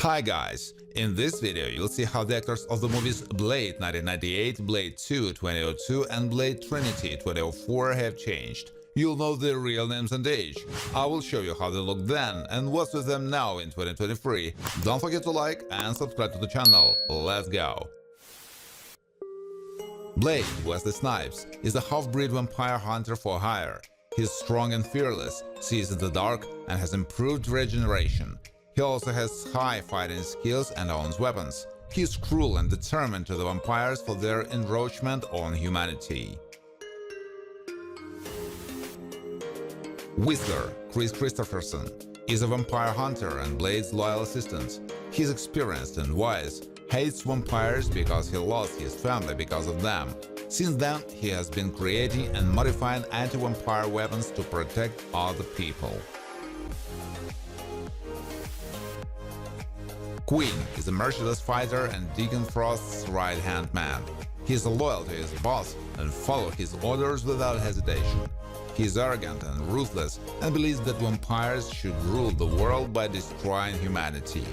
Hi guys, in this video you'll see how the actors of the movies Blade 1998, Blade 2 2002 and Blade Trinity 2004 have changed. You'll know their real names and age. I will show you how they looked then and what's with them now in 2023. Don't forget to like and subscribe to the channel. Let's go! Blade, Wesley Snipes, is a half-breed vampire hunter for hire. He's strong and fearless, sees in the dark, and has improved regeneration. He also has high fighting skills and owns weapons. He is cruel and determined to the vampires for their encroachment on humanity. Whistler, Chris Christopherson, is a vampire hunter and Blade's loyal assistant. He is experienced and wise, hates vampires because he lost his family because of them. Since then, he has been creating and modifying anti-vampire weapons to protect other people. Queen is a merciless fighter and Deacon Frost's right-hand man. He is loyal to his boss and follows his orders without hesitation. He is arrogant and ruthless and believes that vampires should rule the world by destroying humanity.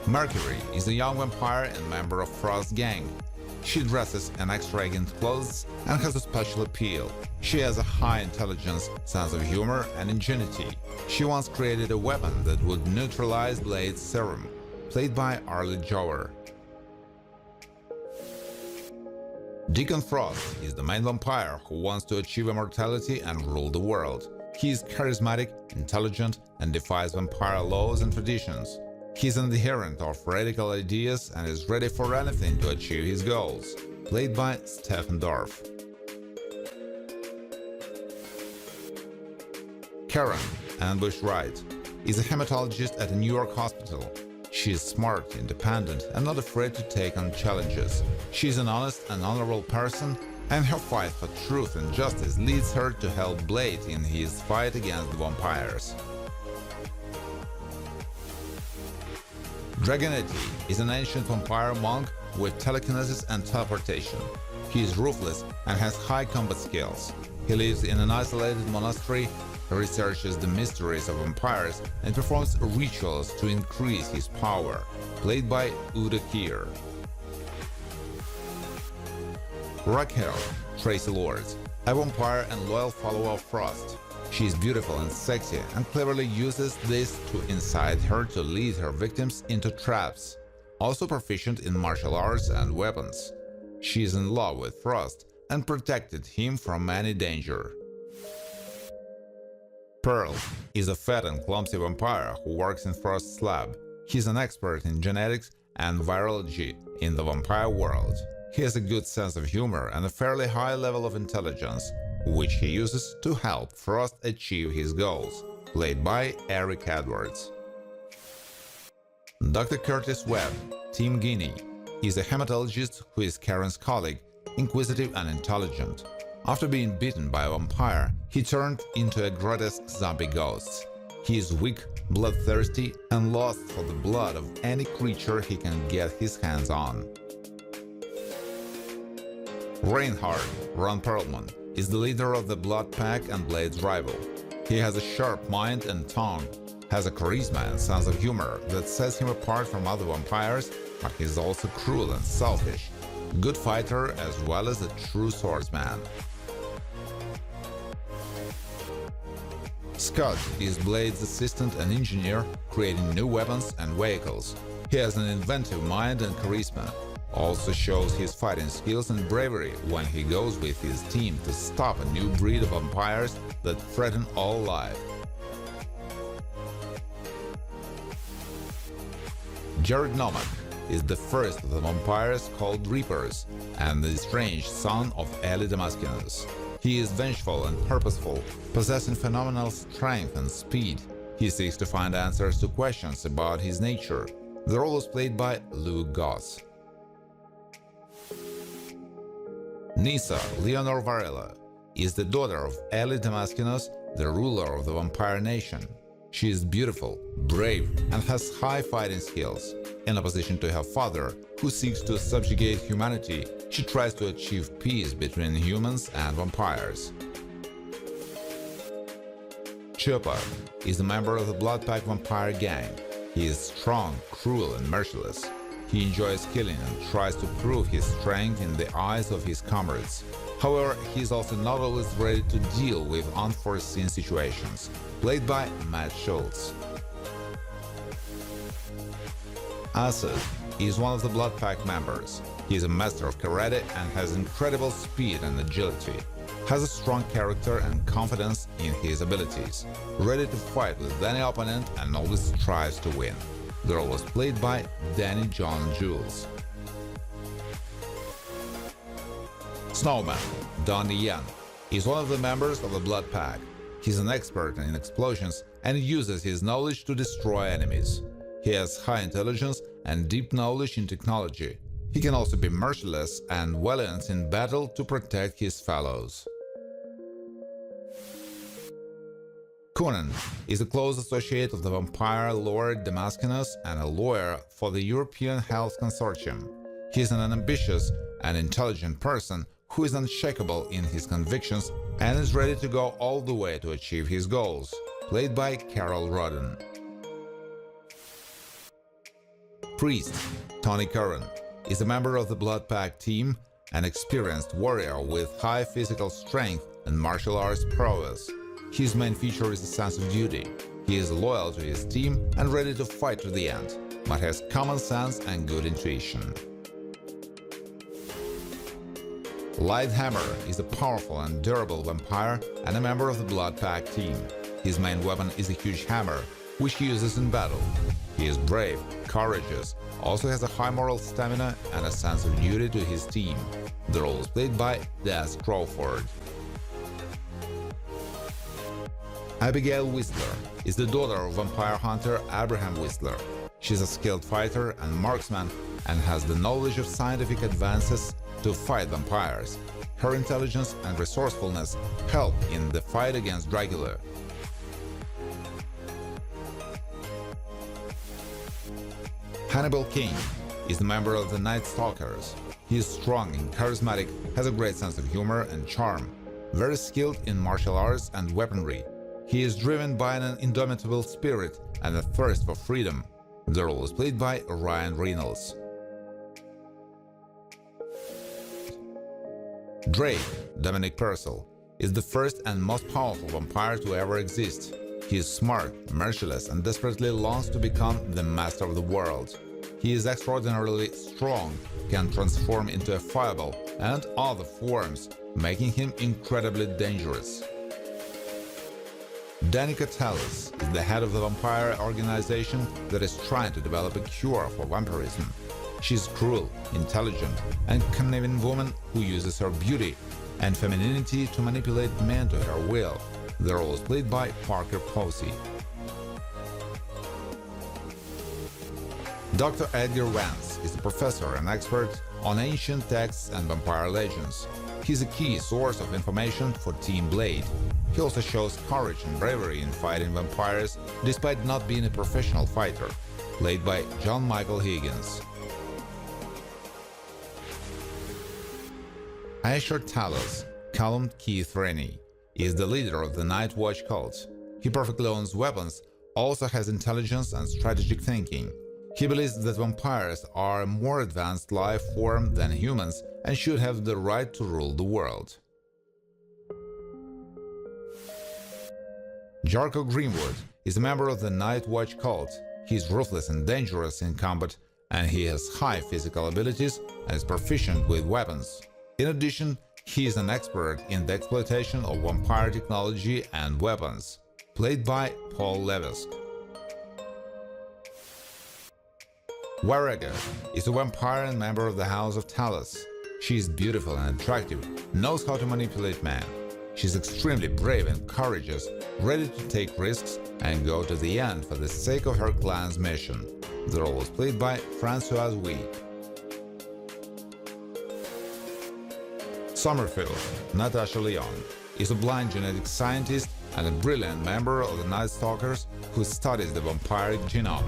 Mercury is a young vampire and member of Frost's gang. She dresses in extravagant clothes and has a special appeal. She has a high intelligence, sense of humor, and ingenuity. She once created a weapon that would neutralize Blade's serum, played by Arlie Jower. Deacon Frost is the main vampire who wants to achieve immortality and rule the world. He is charismatic, intelligent, and defies vampire laws and traditions. He is an adherent of radical ideas and is ready for anything to achieve his goals, played by Stephen Dorff. Karen, Ambush Wright, is a hematologist at a New York hospital. She is smart, independent, and not afraid to take on challenges. She is an honest and honorable person, and her fight for truth and justice leads her to help Blade in his fight against the vampires. Dragonetti is an ancient vampire monk with telekinesis and teleportation. He is ruthless and has high combat skills. He lives in an isolated monastery, researches the mysteries of vampires, and performs rituals to increase his power, played by Uda Kier. Raquel, Tracy Lords, a vampire and loyal follower of Frost. She is beautiful and sexy and cleverly uses this to incite her to lead her victims into traps. Also proficient in martial arts and weapons. She is in love with Frost and protected him from any danger. Pearl is a fat and clumsy vampire who works in Frost's lab. He's an expert in genetics and virology in the vampire world. He has a good sense of humor and a fairly high level of intelligence, which he uses to help Frost achieve his goals, played by Eric Edwards. Dr. Curtis Webb, Tim Guinea, is a hematologist who is Karen's colleague, inquisitive and intelligent. After being bitten by a vampire, he turned into a grotesque zombie ghost. He is weak, bloodthirsty, and lost for the blood of any creature he can get his hands on. Reinhard, Ron Perlman, is the leader of the Blood Pack and Blade's rival. He has a sharp mind and tongue, has a charisma and sense of humor that sets him apart from other vampires, but he is also cruel and selfish, a good fighter as well as a true swordsman. Scott is Blade's assistant and engineer, creating new weapons and vehicles. He has an inventive mind and charisma. Also shows his fighting skills and bravery when he goes with his team to stop a new breed of vampires that threaten all life. Jared Nomak is the first of the vampires called Reapers and the estranged son of Ellie Damaskinus. He is vengeful and purposeful, possessing phenomenal strength and speed. He seeks to find answers to questions about his nature. The role is played by Lou Goss. Nisa Leonor Varela is the daughter of Ellie Damaskinus, the ruler of the vampire nation. She is beautiful, brave, and has high fighting skills. In opposition to her father, who seeks to subjugate humanity, she tries to achieve peace between humans and vampires. Chupa is a member of the Blood Pack vampire gang. He is strong, cruel, and merciless. He enjoys killing and tries to prove his strength in the eyes of his comrades. However, he is also not always ready to deal with unforeseen situations. Played by Matt Schultz. Acid is one of the Blood Pack members. He is a master of karate and has incredible speed and agility. Has a strong character and confidence in his abilities. Ready to fight with any opponent and always tries to win. Girl was played by Danny John Jules. Snowman, Donnie Yen, is one of the members of the Blood Pack. He's an expert in explosions and uses his knowledge to destroy enemies. He has high intelligence and deep knowledge in technology. He can also be merciless and valiant in battle to protect his fellows. Conan is a close associate of the vampire Lord Damascenus and a lawyer for the European Health Consortium. He is an ambitious and intelligent person who is unshakable in his convictions and is ready to go all the way to achieve his goals. Played by Carol Rodden. Priest Tony Curran is a member of the Blood Pack team, an experienced warrior with high physical strength and martial arts prowess. His main feature is a sense of duty. He is loyal to his team and ready to fight to the end, but has common sense and good intuition. Lighthammer is a powerful and durable vampire and a member of the Blood Pack team. His main weapon is a huge hammer, which he uses in battle. He is brave, courageous, also has a high moral stamina and a sense of duty to his team. The role is played by Des Crawford. Abigail Whistler is the daughter of vampire hunter Abraham Whistler. She's a skilled fighter and marksman and has the knowledge of scientific advances to fight vampires. Her intelligence and resourcefulness help in the fight against Dracula. Hannibal King is a member of the Night Stalkers. He is strong and charismatic, has a great sense of humor and charm, very skilled in martial arts and weaponry. He is driven by an indomitable spirit and a thirst for freedom. The role is played by Ryan Reynolds. Drake, Dominic Purcell, is the first and most powerful vampire to ever exist. He is smart, merciless, and desperately longs to become the master of the world. He is extraordinarily strong, can transform into a fireball and other forms, making him incredibly dangerous. Danica Talis is the head of the vampire organization that is trying to develop a cure for vampirism. She's cruel, intelligent, and cunning woman who uses her beauty and femininity to manipulate men to her will. The role is played by Parker Posey. Dr. Edgar Vance is a professor and expert on ancient texts and vampire legends. He's a key source of information for Team Blade. He also shows courage and bravery in fighting vampires, despite not being a professional fighter. Played by John Michael Higgins. Asher Talos, Callum Keith Rennie, is the leader of the Night Watch cult. He perfectly owns weapons, also has intelligence and strategic thinking. He believes that vampires are a more advanced life form than humans and should have the right to rule the world. Jarko Greenwood is a member of the Night Watch cult. He is ruthless and dangerous in combat, and he has high physical abilities and is proficient with weapons. In addition, he is an expert in the exploitation of vampire technology and weapons. Played by Paul Levesque. Warega is a vampire and member of the House of Talos. She is beautiful and attractive, knows how to manipulate men. She is extremely brave and courageous, ready to take risks and go to the end for the sake of her clan's mission. The role was played by Françoise Wee. Summerfield, Natasha Leon, is a blind genetic scientist and a brilliant member of the Night Stalkers who studies the vampiric genome.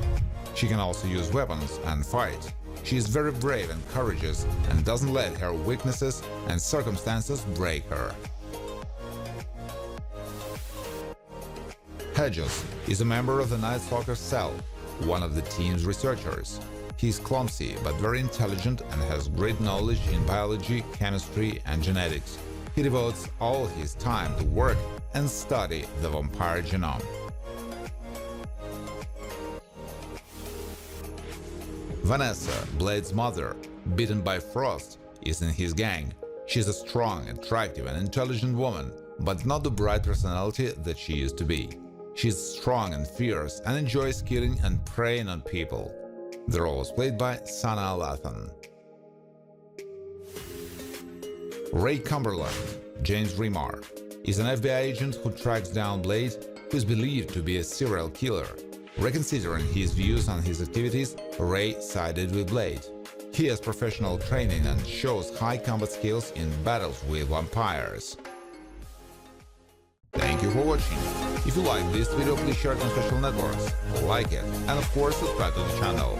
She can also use weapons and fight. She is very brave and courageous and doesn't let her weaknesses and circumstances break her. Hedges is a member of the Night Stalker cell, one of the team's researchers. He's clumsy but very intelligent and has great knowledge in biology, chemistry, and genetics. He devotes all his time to work and study the vampire genome. Vanessa, Blade's mother, bitten by Frost, is in his gang. She's a strong, attractive, and intelligent woman, but not the bright personality that she used to be. She's strong and fierce and enjoys killing and preying on people. The role was played by Sana Lathan. Ray Cumberland, James Remar, is an FBI agent who tracks down Blade, who is believed to be a serial killer. Reconsidering his views on his activities, Ray sided with Blade. He has professional training and shows high combat skills in battles with vampires. Thank you for watching. If you like this video, please share it on social networks, like it, and of course subscribe to the channel.